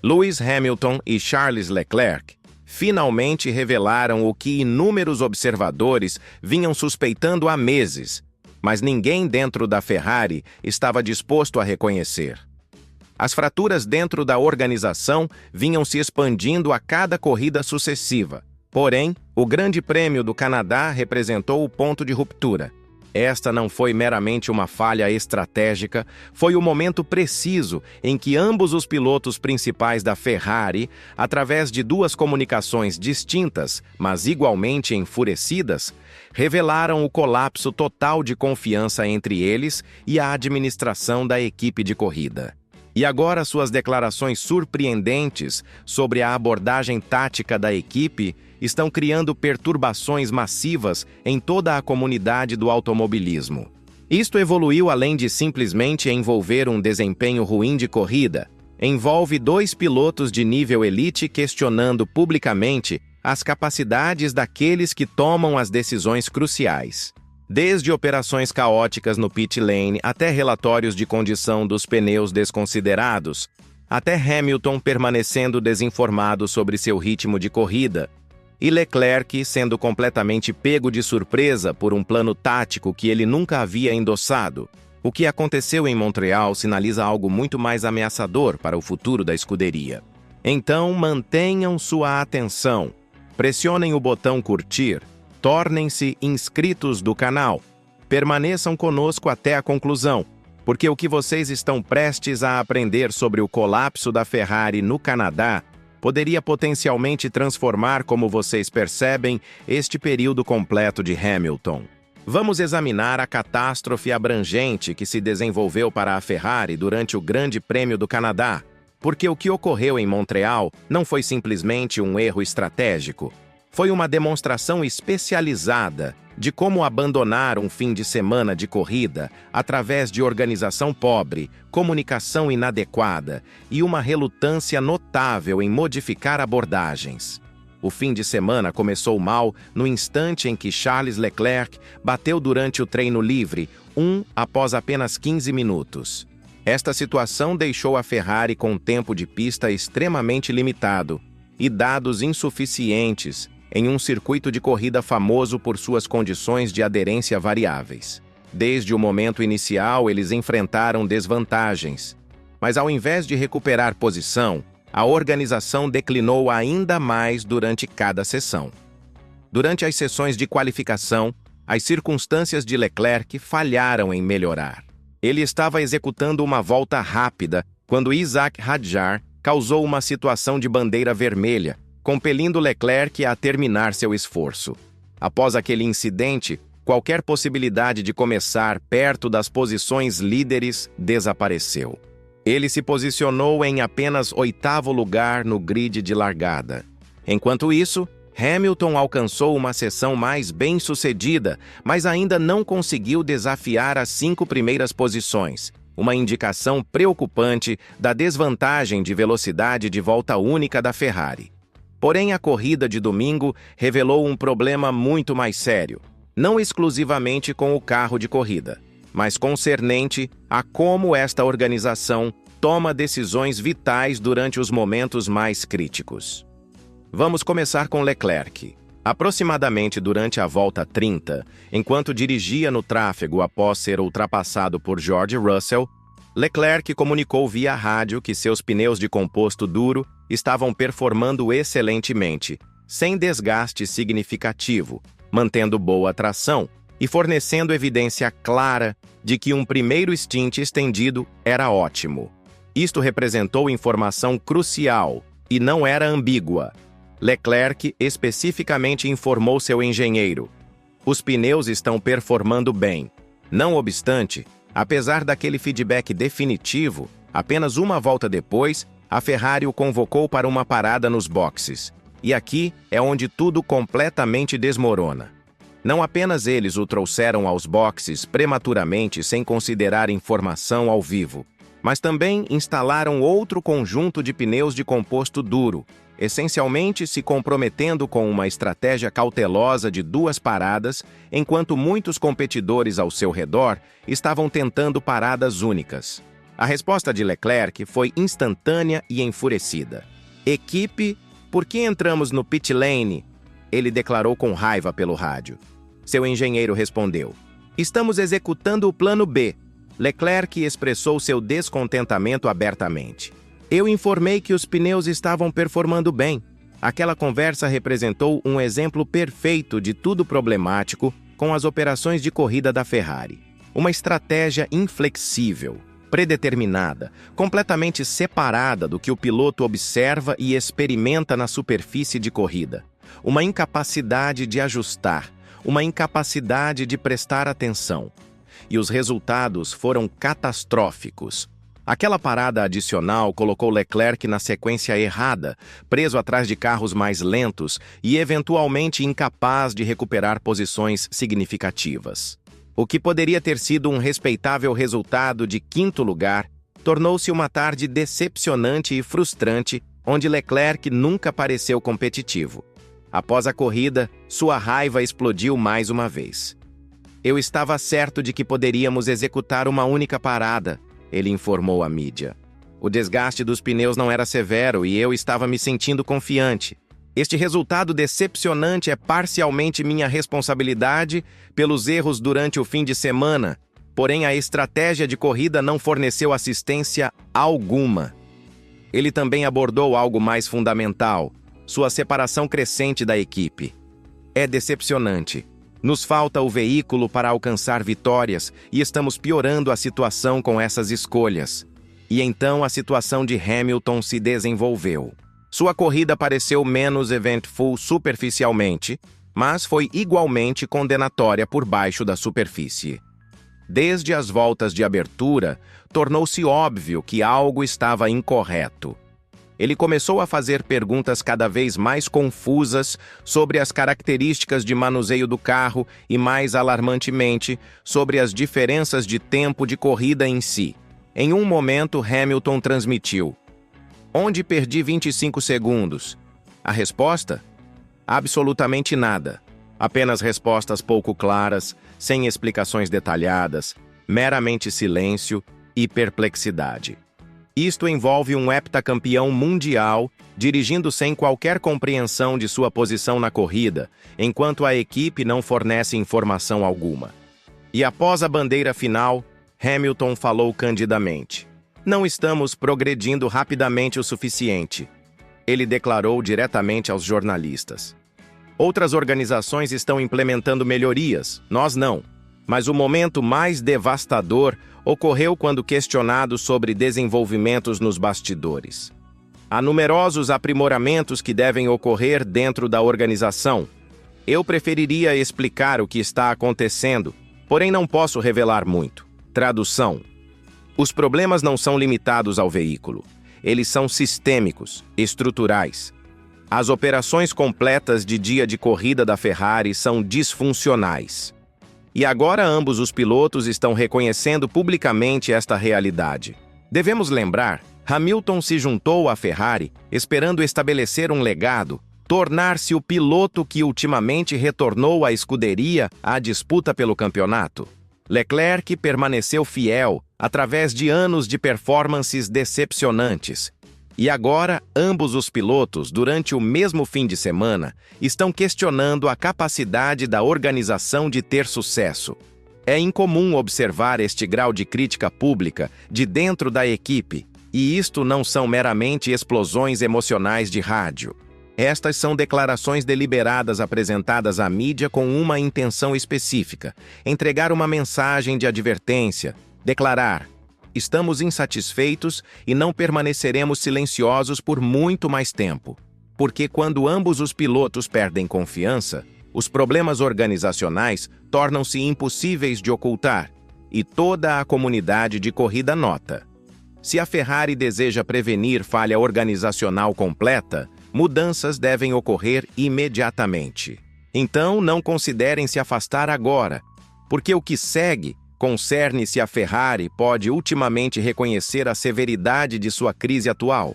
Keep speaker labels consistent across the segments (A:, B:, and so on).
A: Lewis Hamilton e Charles Leclerc finalmente revelaram o que inúmeros observadores vinham suspeitando há meses, mas ninguém dentro da Ferrari estava disposto a reconhecer. As fraturas dentro da organização vinham se expandindo a cada corrida sucessiva. Porém, o Grande Prêmio do Canadá representou o ponto de ruptura. Esta não foi meramente uma falha estratégica, foi o momento preciso em que ambos os pilotos principais da Ferrari, através de duas comunicações distintas, mas igualmente enfurecidas, revelaram o colapso total de confiança entre eles e a administração da equipe de corrida. E agora suas declarações surpreendentes sobre a abordagem tática da equipe estão criando perturbações massivas em toda a comunidade do automobilismo. Isto evoluiu além de simplesmente envolver um desempenho ruim de corrida. Envolve dois pilotos de nível elite questionando publicamente as capacidades daqueles que tomam as decisões cruciais. Desde operações caóticas no pit lane até relatórios de condição dos pneus desconsiderados, até Hamilton permanecendo desinformado sobre seu ritmo de corrida, e Leclerc sendo completamente pego de surpresa por um plano tático que ele nunca havia endossado. O que aconteceu em Montreal sinaliza algo muito mais ameaçador para o futuro da escuderia. Então, mantenham sua atenção, pressionem o botão curtir, tornem-se inscritos do canal, permaneçam conosco até a conclusão, porque o que vocês estão prestes a aprender sobre o colapso da Ferrari no Canadá poderia potencialmente transformar, como vocês percebem, este período completo de Hamilton. Vamos examinar a catástrofe abrangente que se desenvolveu para a Ferrari durante o Grande Prêmio do Canadá, porque o que ocorreu em Montreal não foi simplesmente um erro estratégico. Foi uma demonstração especializada de como abandonar um fim de semana de corrida através de organização pobre, comunicação inadequada e uma relutância notável em modificar abordagens. O fim de semana começou mal no instante em que Charles Leclerc bateu durante o treino livre, após apenas 15 minutos. Esta situação deixou a Ferrari com tempo de pista extremamente limitado e dados insuficientes em um circuito de corrida famoso por suas condições de aderência variáveis. Desde o momento inicial, eles enfrentaram desvantagens, mas ao invés de recuperar posição, a organização declinou ainda mais durante cada sessão. Durante as sessões de qualificação, as circunstâncias de Leclerc falharam em melhorar. Ele estava executando uma volta rápida quando Isaac Hadjar causou uma situação de bandeira vermelha, compelindo Leclerc a terminar seu esforço. Após aquele incidente, qualquer possibilidade de começar perto das posições líderes desapareceu. Ele se posicionou em apenas 8º lugar no grid de largada. Enquanto isso, Hamilton alcançou uma sessão mais bem-sucedida, mas ainda não conseguiu desafiar as 5 primeiras posições, uma indicação preocupante da desvantagem de velocidade de volta única da Ferrari. Porém, a corrida de domingo revelou um problema muito mais sério, não exclusivamente com o carro de corrida, mas concernente a como esta organização toma decisões vitais durante os momentos mais críticos. Vamos começar com Leclerc. Aproximadamente durante a volta 30, enquanto dirigia no tráfego após ser ultrapassado por George Russell, Leclerc comunicou via rádio que seus pneus de composto duro estavam performando excelentemente, sem desgaste significativo, mantendo boa tração e fornecendo evidência clara de que um primeiro stint estendido era ótimo. Isto representou informação crucial e não era ambígua. Leclerc especificamente informou seu engenheiro: os pneus estão performando bem. Não obstante, apesar daquele feedback definitivo, apenas uma volta depois, a Ferrari o convocou para uma parada nos boxes. E aqui é onde tudo completamente desmorona. Não apenas eles o trouxeram aos boxes prematuramente sem considerar informação ao vivo, mas também instalaram outro conjunto de pneus de composto duro, essencialmente se comprometendo com uma estratégia cautelosa de 2 paradas, enquanto muitos competidores ao seu redor estavam tentando paradas únicas. A resposta de Leclerc foi instantânea e enfurecida. Equipe, por que entramos no pit lane? Ele declarou com raiva pelo rádio. Seu engenheiro respondeu: estamos executando o plano B. Leclerc expressou seu descontentamento abertamente. Eu informei que os pneus estavam performando bem. Aquela conversa representou um exemplo perfeito de tudo problemático com as operações de corrida da Ferrari. Uma estratégia inflexível, predeterminada, completamente separada do que o piloto observa e experimenta na superfície de corrida. Uma incapacidade de ajustar, uma incapacidade de prestar atenção. E os resultados foram catastróficos. Aquela parada adicional colocou Leclerc na sequência errada, preso atrás de carros mais lentos e eventualmente incapaz de recuperar posições significativas. O que poderia ter sido um respeitável resultado de 5º lugar, tornou-se uma tarde decepcionante e frustrante, onde Leclerc nunca pareceu competitivo. Após a corrida, sua raiva explodiu mais uma vez. Eu estava certo de que poderíamos executar uma única parada, ele informou à mídia. O desgaste dos pneus não era severo e eu estava me sentindo confiante. Este resultado decepcionante é parcialmente minha responsabilidade pelos erros durante o fim de semana, porém a estratégia de corrida não forneceu assistência alguma. Ele também abordou algo mais fundamental: sua separação crescente da equipe. É decepcionante. Nos falta o veículo para alcançar vitórias e estamos piorando a situação com essas escolhas. E então a situação de Hamilton se desenvolveu. Sua corrida pareceu menos eventful superficialmente, mas foi igualmente condenatória por baixo da superfície. Desde as voltas de abertura, tornou-se óbvio que algo estava incorreto. Ele começou a fazer perguntas cada vez mais confusas sobre as características de manuseio do carro e, mais alarmantemente, sobre as diferenças de tempo de corrida em si. Em um momento, Hamilton transmitiu: onde perdi 25 segundos? A resposta? Absolutamente nada. Apenas respostas pouco claras, sem explicações detalhadas, meramente silêncio e perplexidade. Isto envolve um heptacampeão mundial dirigindo sem qualquer compreensão de sua posição na corrida, enquanto a equipe não fornece informação alguma. E após a bandeira final, Hamilton falou candidamente: não estamos progredindo rapidamente o suficiente. Ele declarou diretamente aos jornalistas. Outras organizações estão implementando melhorias, nós não. Mas o momento mais devastador ocorreu quando questionado sobre desenvolvimentos nos bastidores. Há numerosos aprimoramentos que devem ocorrer dentro da organização. Eu preferiria explicar o que está acontecendo, porém não posso revelar muito. Tradução: os problemas não são limitados ao veículo. Eles são sistêmicos, estruturais. As operações completas de dia de corrida da Ferrari são disfuncionais. E agora ambos os pilotos estão reconhecendo publicamente esta realidade. Devemos lembrar, Hamilton se juntou à Ferrari esperando estabelecer um legado, tornar-se o piloto que ultimamente retornou à escuderia à disputa pelo campeonato. Leclerc permaneceu fiel através de anos de performances decepcionantes. E agora, ambos os pilotos, durante o mesmo fim de semana, estão questionando a capacidade da organização de ter sucesso. É incomum observar este grau de crítica pública de dentro da equipe, e isto não são meramente explosões emocionais de rádio. Estas são declarações deliberadas apresentadas à mídia com uma intenção específica: entregar uma mensagem de advertência, declarar: estamos insatisfeitos e não permaneceremos silenciosos por muito mais tempo. Porque quando ambos os pilotos perdem confiança, os problemas organizacionais tornam-se impossíveis de ocultar, e toda a comunidade de corrida nota. Se a Ferrari deseja prevenir falha organizacional completa, mudanças devem ocorrer imediatamente. Então, não considerem se afastar agora, porque o que segue concerne se a Ferrari pode ultimamente reconhecer a severidade de sua crise atual.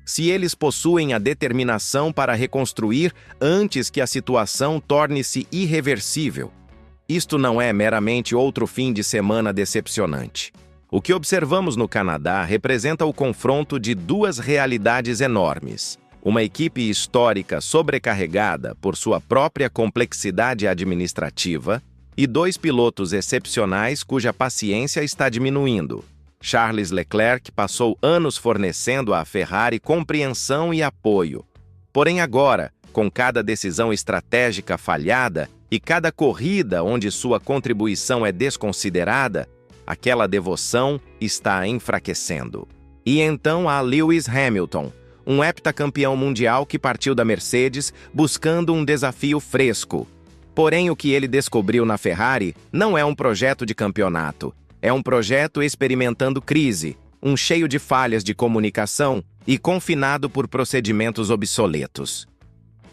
A: Se eles possuem a determinação para reconstruir antes que a situação torne-se irreversível. Isto não é meramente outro fim de semana decepcionante. O que observamos no Canadá representa o confronto de duas realidades enormes. Uma equipe histórica sobrecarregada por sua própria complexidade administrativa e dois pilotos excepcionais cuja paciência está diminuindo. Charles Leclerc passou anos fornecendo à Ferrari compreensão e apoio. Porém agora, com cada decisão estratégica falhada e cada corrida onde sua contribuição é desconsiderada, aquela devoção está enfraquecendo. E então há Lewis Hamilton, um heptacampeão mundial que partiu da Mercedes buscando um desafio fresco. Porém, o que ele descobriu na Ferrari não é um projeto de campeonato, é um projeto experimentando crise, um cheio de falhas de comunicação e confinado por procedimentos obsoletos.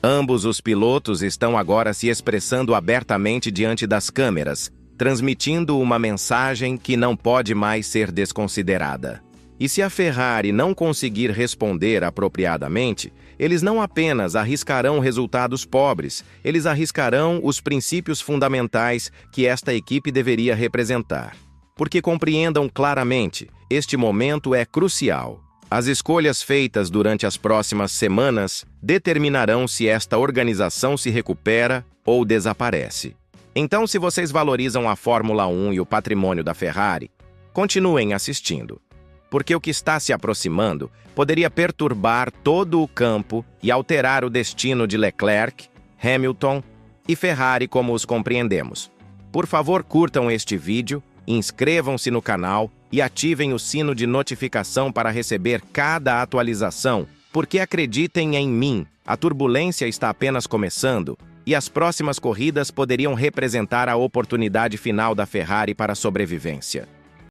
A: Ambos os pilotos estão agora se expressando abertamente diante das câmeras, transmitindo uma mensagem que não pode mais ser desconsiderada. E se a Ferrari não conseguir responder apropriadamente, eles não apenas arriscarão resultados pobres, eles arriscarão os princípios fundamentais que esta equipe deveria representar. Porque compreendam claramente, este momento é crucial. As escolhas feitas durante as próximas semanas determinarão se esta organização se recupera ou desaparece. Então, se vocês valorizam a Fórmula 1 e o patrimônio da Ferrari, continuem assistindo. Porque o que está se aproximando poderia perturbar todo o campo e alterar o destino de Leclerc, Hamilton e Ferrari como os compreendemos. Por favor, curtam este vídeo, inscrevam-se no canal e ativem o sino de notificação para receber cada atualização, porque acreditem em mim, a turbulência está apenas começando e as próximas corridas poderiam representar a oportunidade final da Ferrari para a sobrevivência.